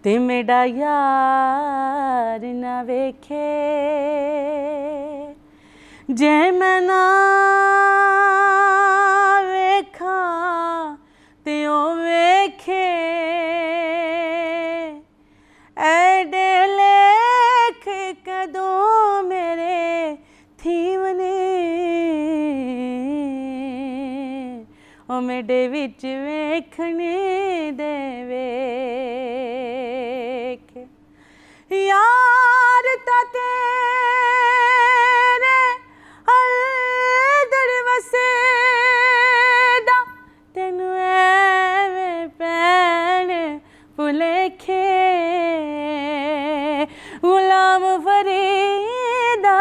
ते मेरा यार ना वेखे जे मैं ना वेखा ते ओ वेखे ऐडे लेख कदों मेरे थीवने ओ मेरे विच वेखने दे वेख यार ता तेरे अंदर वसेदा तेनू एवें पैण भुलेखे गुलाम फरीदा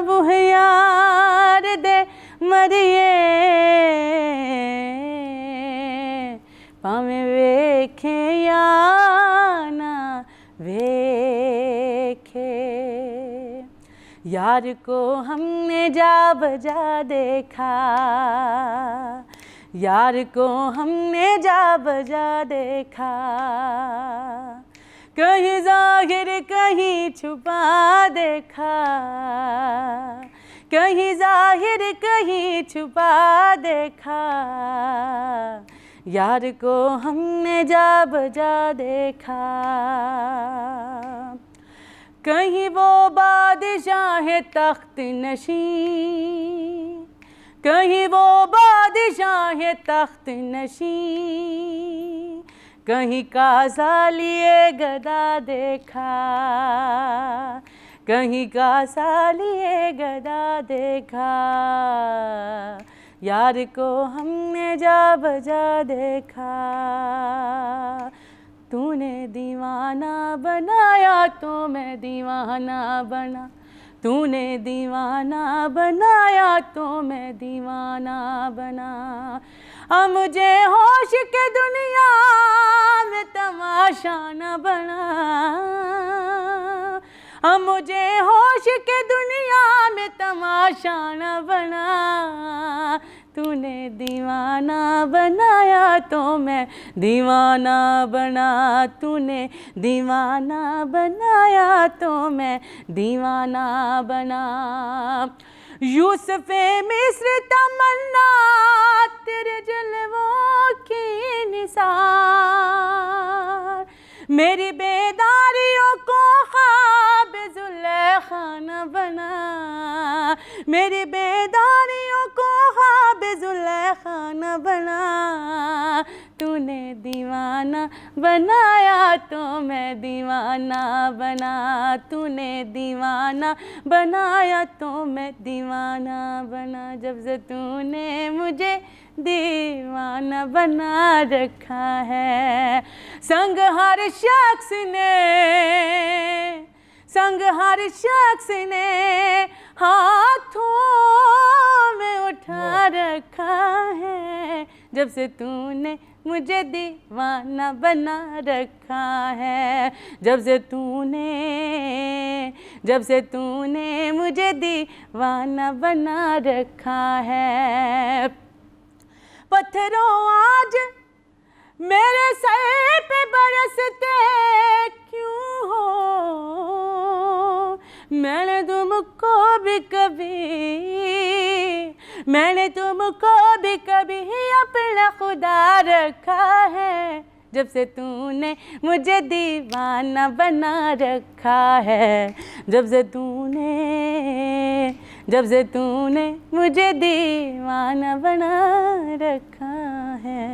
बुहयार दे मरिए भावें वेखे या ना वेखे। यार को हमने जा बजा देखा, यार को हमने जा बजा देखा, कहीं जाहिर कहीं छुपा देखा, कहीं जाहिर कहीं छुपा देखा। यार को हमने जा बजा देखा, कहीं वो बादशाह तख्त नशीं, कहीं वो बादशाह तख्त नशीं, कहीं कासा लिए गदा देखा, कहीं कासा लिए गदा देखा। यार को हमने जा बजा देखा, तूने दीवाना बनाया तो मैं दीवाना बना, तूने दीवाना बनाया तो मैं दीवाना बना। अब मुझे होश के दुनिया में तमाशा न बना, अब मुझे होश के दुनिया में तमाशा न बना। तूने दीवाना बनाया तो मैं दीवाना बना, तूने दीवाना बनाया तो मैं दीवाना बना। यूसुफ़े मिस्र तमन्ना तेरे जलवों की निसार, मेरी बेदारियों को ख्वाब ज़ुलेखा न बना, मेरी बेदारियों को ख्वाब ज़ुलेखा न बना। तूने दीवाना बनाया तो मैं दीवाना बना, तूने दीवाना बनाया तो मैं दीवाना बना। जब से तूने मुझे दीवाना बना रखा है, संग हर शख्स ने, संग हर शख्स ने हाथों में उठा रखा है। जब से तूने मुझे दीवाना बना रखा है, जब से तूने मुझे दीवाना बना रखा है। पत्थरों आज मेरे सर पे बरसते क्यों हो, मैंने तुमको भी कभी, मैंने तुमको भी कभी अपना खुदा रखा है। जब से तूने मुझे दीवाना बना रखा है, जब से तूने मुझे दीवाना बना रखा है।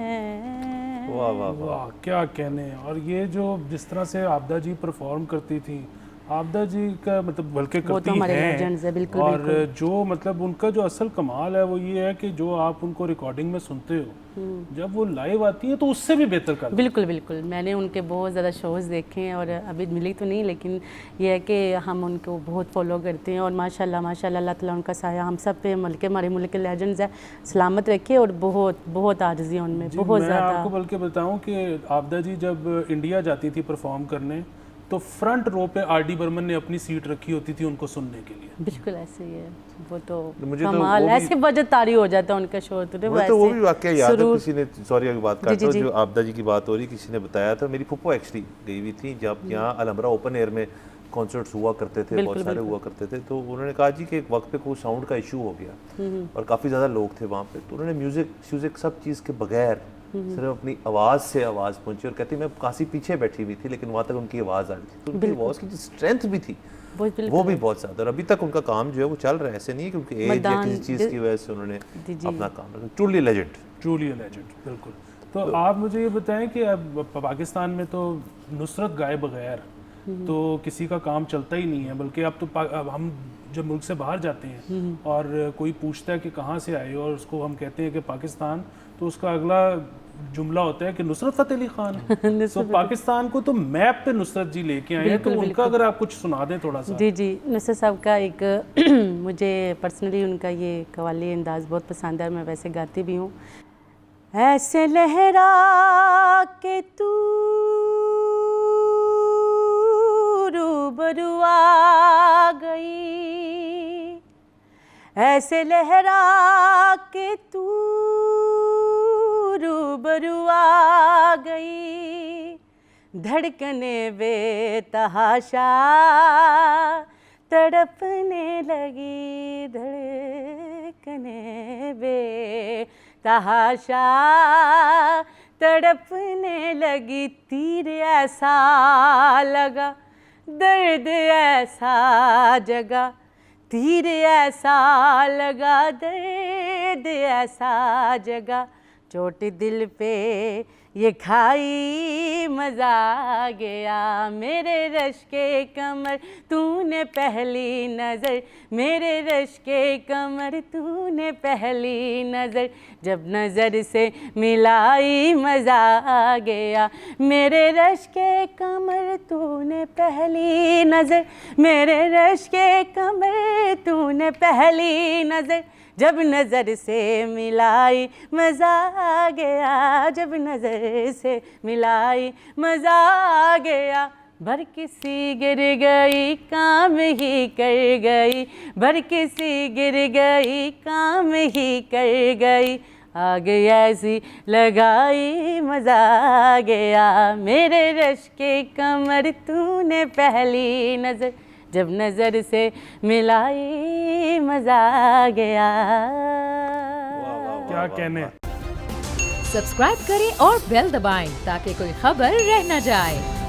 वाह वाह वाह, क्या कहने। और ये जो जिस तरह से आबदा जी परफॉर्म करती थी, आबदा जी का मतलब बल्कि करती हैं, बिल्कुल, और बिल्कुल। जो मतलब उनका जो असल कमाल है वो ये है कि जो आप उनको रिकॉर्डिंग में सुनते हो, जब वो लाइव आती है तो उससे भी बेहतर कर। बिल्कुल बिल्कुल, मैंने उनके बहुत ज़्यादा शोज़ देखे हैं और अभी मिली तो नहीं, लेकिन ये है कि हम उनको बहुत फॉलो करते हैं और माशाल्लाह माशाल्लाह अल्लाह ताला उनका साया हम सब पे, हमारे मुल्क के लेजेंड्स है, सलामत रखे। और बहुत बहुत आजिज़ी उनमें बहुत ज़्यादा। आपको बल्कि बताऊं कि आबदा जी जब इंडिया जाती थी परफॉर्म करने तो फ्रंट रो पे आर डी बर्मन ने अपनी सीट रखी होती थी उनको सुनने के लिए। बिल्कुल ऐसे ही है, वो तो मुझे तो कमाल, वो भी- ऐसे बजट तारी हो जाता है उनका शोर तो मुझे तो वो भी वाकया याद है, सुरूर- किसी ने, सॉरी अगर बात जी, करता हूँ, जी। जो आपदा जी की बात हो रही, किसी ने बताया था, मेरी फुप्पो एक्चुअली गई हुई थी जब यहाँ अलहमरा ओपन एयर में कॉन्सर्ट्स हुआ करते थे, बहुत सारे हुआ करते थे, तो उन्होंने कहा जी कि एक वक्त पे कोई साउंड का इशू हो गया और काफ़ी ज़्यादा लोग थे वहाँ पे, तो उन्होंने म्यूज़िक सब चीज़ के बगैर सिर्फ अपनी आवाज़ से आवाज़ पहुंची और कहती मैं काफ़ी पीछे बैठी हुई थी लेकिन वहाँ तक उनकी आवाज़ आ रही थी, तो उनकी आवाज़ की जो स्ट्रेंथ भी थी वो भी बहुत ज़्यादा, और अभी तक उनका काम जो है वो चल रहा है, ऐसे नहीं है कि उनके एज या किसी चीज़ की वजह से उन्होंने अपना काम रखा। ट्रूली लेजेंड, ट्रूली लेजेंड, बिल्कुल। तो आप मुझे ये बताएं कि अब पाकिस्तान में तो नुसरत गाए बगैर तो किसी का काम चलता ही नहीं है, बल्कि अब हम जब मुल्क से बाहर जाते हैं और कोई पूछता है कि कहाँ से आए और उसको हम कहते हैं कि पाकिस्तान, तो उसका अगला जुमला होता है कि नुसरत फ़तेह अली खान है। तो पाकिस्तान को तो मैप पे नुसरत जी लेके आए हैं, तो उनका अगर आप कुछ सुना दें थोड़ा सा। जी जी, नुसरत साहब का एक मुझे पर्सनली उनका ये कव्वाली अंदाज बहुत पसंद है, मैं वैसे गाती भी हूँ। ऐसे लहरा के तू रूबरू आ गई, ऐसे लहरा के तू रूबरू आ गई, धड़कने बेतहाशा तड़पने लगी, धड़कने बेतहाशा तड़पने लगी, तीर ऐसा लगा दर्द ऐसा जगा, तीर ऐसा लगा दर्द ऐसा जगा, चोट दिल पे ये खाई मज़ा आ गया, मेरे रश के कमर तूने पहली नज़र, मेरे रश के कमर तूने पहली नज़र, जब नज़र से मिलाई मज़ा आ गया, मेरे रश के कमर तूने पहली नज़र, मेरे रश के कमर तूने पहली नज़र, जब नज़र से मिलाई मज़ा आ गया, जब नज़र से मिलाई मज़ा आ गया, भर किसी गिर गई काम ही कर गई, भर किसी गिर गई काम ही कर गई, आग ऐसी लगाई मज़ा आ गया, मेरे रश के कमर तूने पहली नज़र, जब नज़र से मिलाई मज़ा आ गया। क्या कहने। सब्सक्राइब करें और बेल दबाएं ताकि कोई खबर रह न जाए।